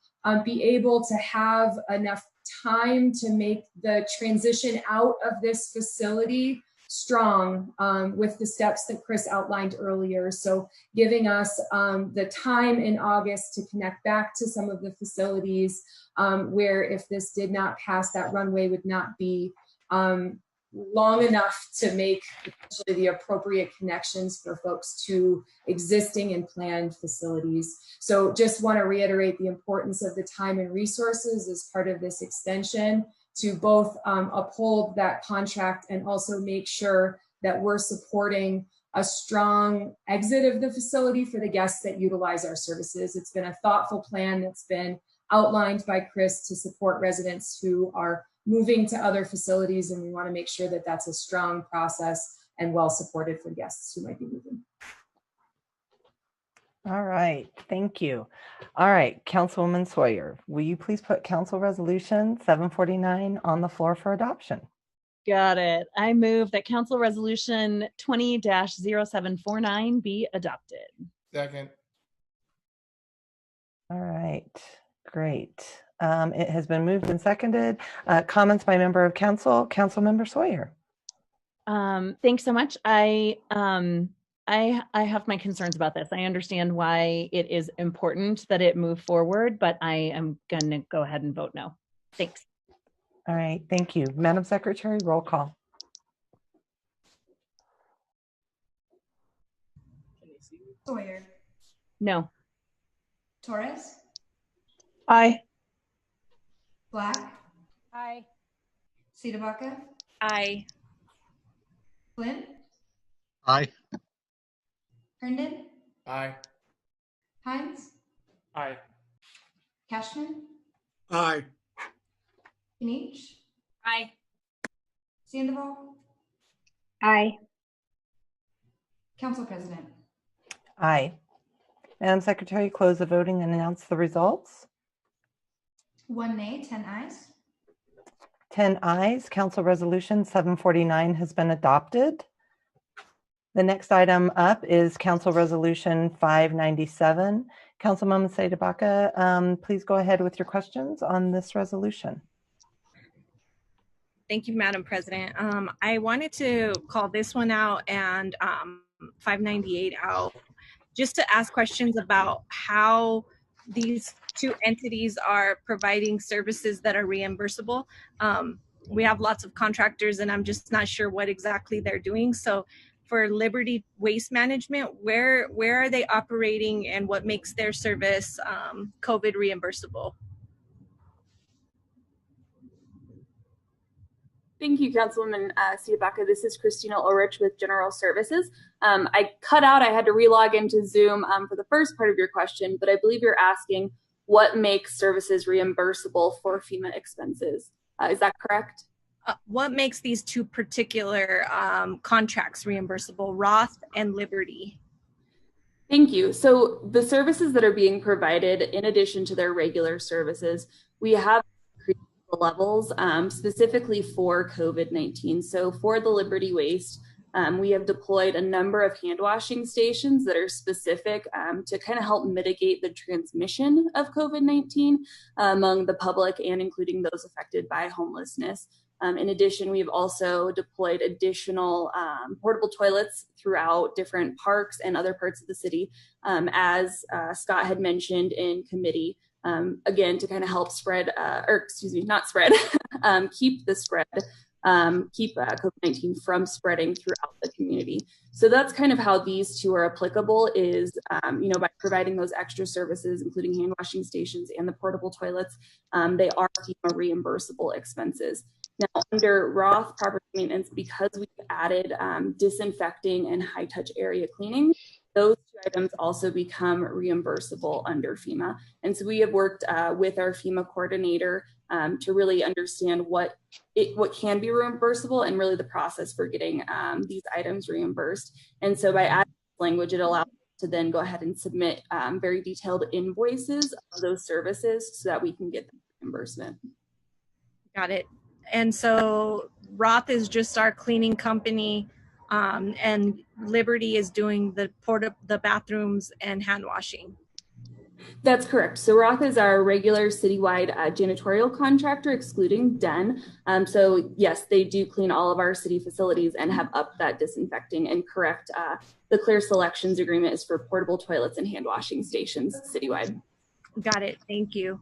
be able to have enough time to make the transition out of this facility strong with the steps that Chris outlined earlier. So giving us the time in August to connect back to some of the facilities where if this did not pass, that runway would not be long enough to make the appropriate connections for folks to existing and planned facilities. So just want to reiterate the importance of the time and resources as part of this extension to both uphold that contract and also make sure that we're supporting a strong exit of the facility for the guests that utilize our services. It's been a thoughtful plan that's been outlined by Chris to support residents who are moving to other facilities, and we want to make sure that that's a strong process and well supported for guests who might be moving. All right, thank you. All right, Councilwoman Sawyer, will you please put Council Resolution 749 on the floor for adoption? Got it. I move that Council Resolution 20-0749 be adopted. Second. All right, great. It has been moved and seconded. Comments by member of council, Councilmember Sawyer. Thanks so much. I have my concerns about this. I understand why it is important that it move forward, but I am going to go ahead and vote no. Thanks. All right, thank you. Madam Secretary, roll call. Sawyer. No. Torres. Aye. Black. Aye. Cedabaca. Aye. Flynn. Aye. Herndon. Aye. Hines. Aye. Cashman. Aye. Kinich. Aye. Sandoval. Aye. Council President. Aye. Madam Secretary, close the voting and announce the results. 1 nay, 10 ayes. 10 ayes. Council Resolution 749 has been adopted. The next item up is Council Resolution 597. Councilwoman Saidabaka, please go ahead with your questions on this resolution. Thank you, Madam President. I wanted to call this one out and 598 out, just to ask questions about how these two entities are providing services that are reimbursable. We have lots of contractors and I'm just not sure what exactly they're doing. So for Liberty Waste Management, where are they operating and what makes their service COVID reimbursable? Thank you, Councilwoman Siabaka. This is Christina Ulrich with General Services. I cut out, I had to relog into Zoom for the first part of your question, but I believe you're asking what makes services reimbursable for FEMA expenses. Is that correct? What makes these two particular contracts reimbursable, Roth and Liberty? Thank you. So the services that are being provided, in addition to their regular services, we have increased the levels specifically for COVID-19. So for the Liberty Waste, we have deployed a number of hand washing stations that are specific to kind of help mitigate the transmission of COVID-19 among the public and including those affected by homelessness. In addition, we've also deployed additional portable toilets throughout different parks and other parts of the city, as Scott had mentioned in committee, again, to kind of help spread, keep the spread, keep COVID-19 from spreading throughout the community. So that's kind of how these two are applicable is, by providing those extra services, including hand washing stations and the portable toilets, they are FEMA reimbursable expenses. Now, under Roth property maintenance, because we've added disinfecting and high touch area cleaning, those two items also become reimbursable under FEMA. And so we have worked with our FEMA coordinator to really understand what can be reimbursable and really the process for getting these items reimbursed. And so by adding language, it allows us to then go ahead and submit very detailed invoices of those services so that we can get the reimbursement. Got it. And so Roth is just our cleaning company, and Liberty is doing the bathrooms and hand washing. That's correct. So Roth is our regular citywide janitorial contractor, excluding Den. So yes, they do clean all of our city facilities and have upped that disinfecting. And correct, the Clear Selections agreement is for portable toilets and hand washing stations citywide. Got it. Thank you.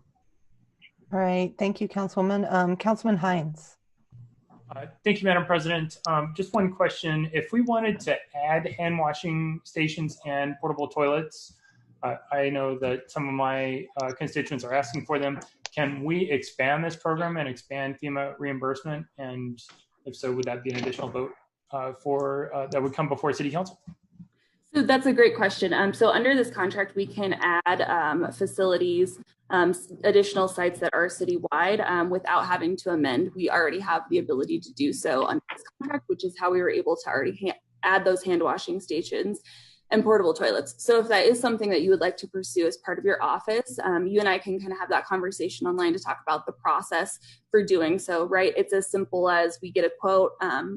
All right. Thank you, Councilwoman. Councilman Hines. Thank you, Madam President. Just one question. If we wanted to add hand washing stations and portable toilets, I know that some of my constituents are asking for them. Can we expand this program and expand FEMA reimbursement? And if so, would that be an additional vote that would come before City Council? So that's a great question. So under this contract, we can add facilities, additional sites that are citywide without having to amend. We already have the ability to do so under this contract, which is how we were able to already add those hand washing stations and portable toilets. So if that is something that you would like to pursue as part of your office, you and I can kind of have that conversation online to talk about the process for doing so, right? It's as simple as we get a quote.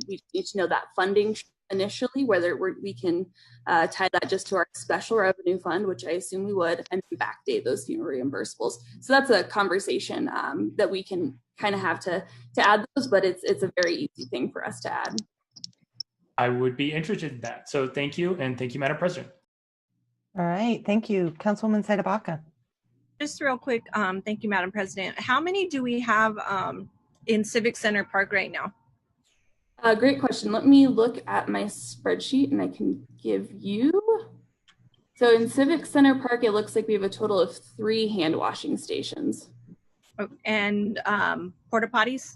We need to know that funding initially, whether we can tie that just to our special revenue fund, which I assume we would, and backdate those FEMA reimbursables. So that's a conversation that we can kind of have to add those, but it's a very easy thing for us to add. I would be interested in that. So thank you, and thank you, Madam President. All right, thank you. Councilwoman Saidabaka. Just real quick, thank you, Madam President. How many do we have in Civic Center Park right now? Great question. Let me look at my spreadsheet and I can give you. So in Civic Center Park, it looks like we have a total of 3 hand washing stations. Oh, and porta potties?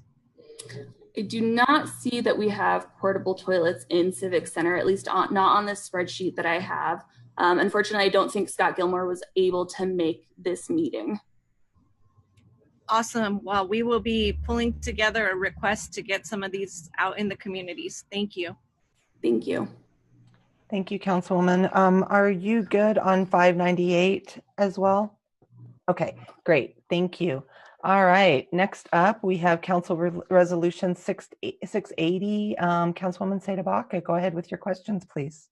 I do not see that we have portable toilets in Civic Center, at least not on this spreadsheet that I have. Unfortunately, I don't think Scott Gilmore was able to make this meeting. Awesome. Well, we will be pulling together a request to get some of these out in the communities. Thank you. Thank you. Thank you, Councilwoman. Are you good on 598 as well? Okay, great. Thank you. All right. Next up, we have Council Resolution 680. Councilwoman Seda Baca, go ahead with your questions, please.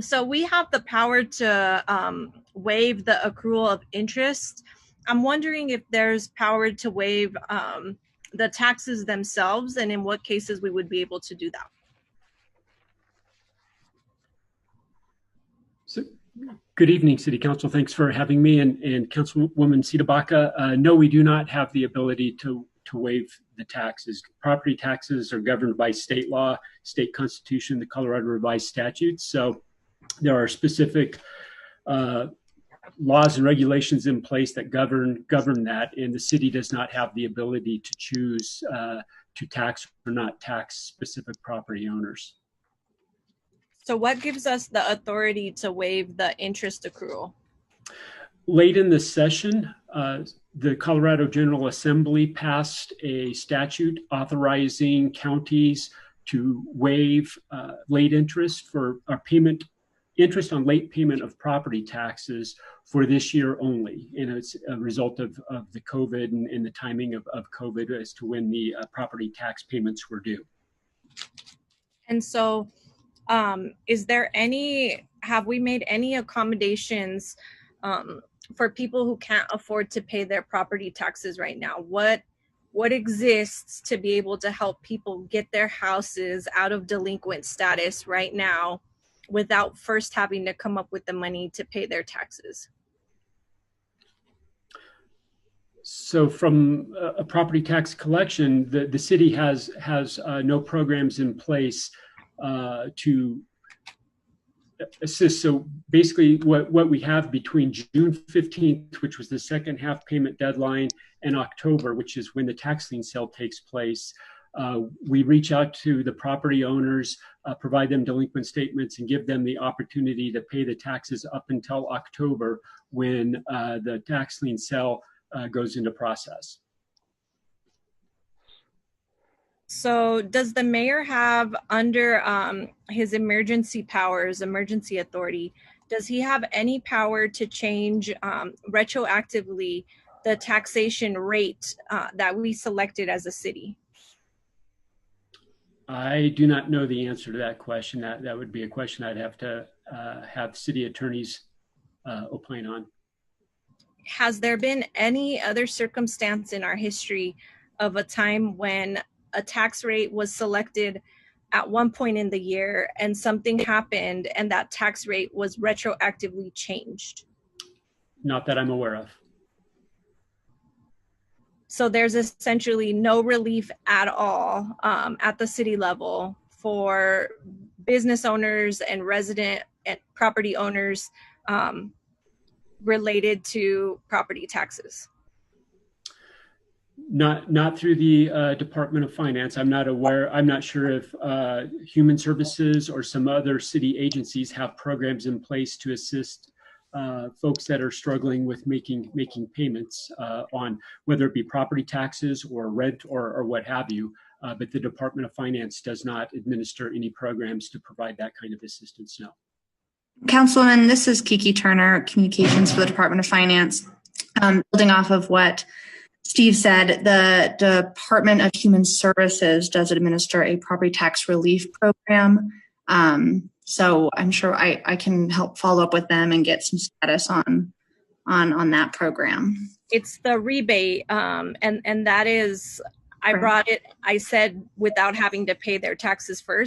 So we have the power to waive the accrual of interest. I'm wondering if there's power to waive the taxes themselves, and in what cases we would be able to do that. So, good evening, City Council. Thanks for having me, and Councilwoman Seda Baca. No, we do not have the ability to waive the taxes. Property taxes are governed by state law, state constitution, the Colorado Revised Statutes. So there are specific laws and regulations in place that govern that, and the city does not have the ability to choose to tax or not tax specific property owners. So what gives us the authority to waive the interest accrual? Late in the session, the Colorado General Assembly passed a statute authorizing counties to waive late interest for interest on late payment of property taxes for this year only. And it's a result of the COVID and the timing of COVID as to when the property tax payments were due. And so have we made any accommodations for people who can't afford to pay their property taxes right now? What exists to be able to help people get their houses out of delinquent status right now without first having to come up with the money to pay their taxes? So from a property tax collection, the city has no programs in place to assist. So basically what we have between June 15th, which was the second half payment deadline, and October, which is when the tax lien sale takes place, we reach out to the property owners, provide them delinquent statements, and give them the opportunity to pay the taxes up until October, when the tax lien sale goes into process. So does the mayor have, under his emergency powers, emergency authority, does he have any power to change retroactively the taxation rate that we selected as a city? I do not know the answer to that question. That would be a question I'd have to have city attorneys opine on. Has there been any other circumstance in our history of a time when a tax rate was selected at one point in the year and something happened and that tax rate was retroactively changed? Not that I'm aware of. So there's essentially no relief at all at the city level for business owners and resident and property owners related to property taxes? Not through the Department of Finance. I'm not aware. I'm not sure if Human Services or some other city agencies have programs in place to assist folks that are struggling with making payments on whether it be property taxes or rent or what have you. But the Department of Finance does not administer any programs to provide that kind of assistance, no. Councilwoman, this is Kiki Turner, Communications for the Department of Finance. Building off of what Steve said, the Department of Human Services does administer a property tax relief program. So I'm sure I can help follow up with them and get some status on that program. It's the rebate, and that is, I brought it, I said, without having to pay their taxes first.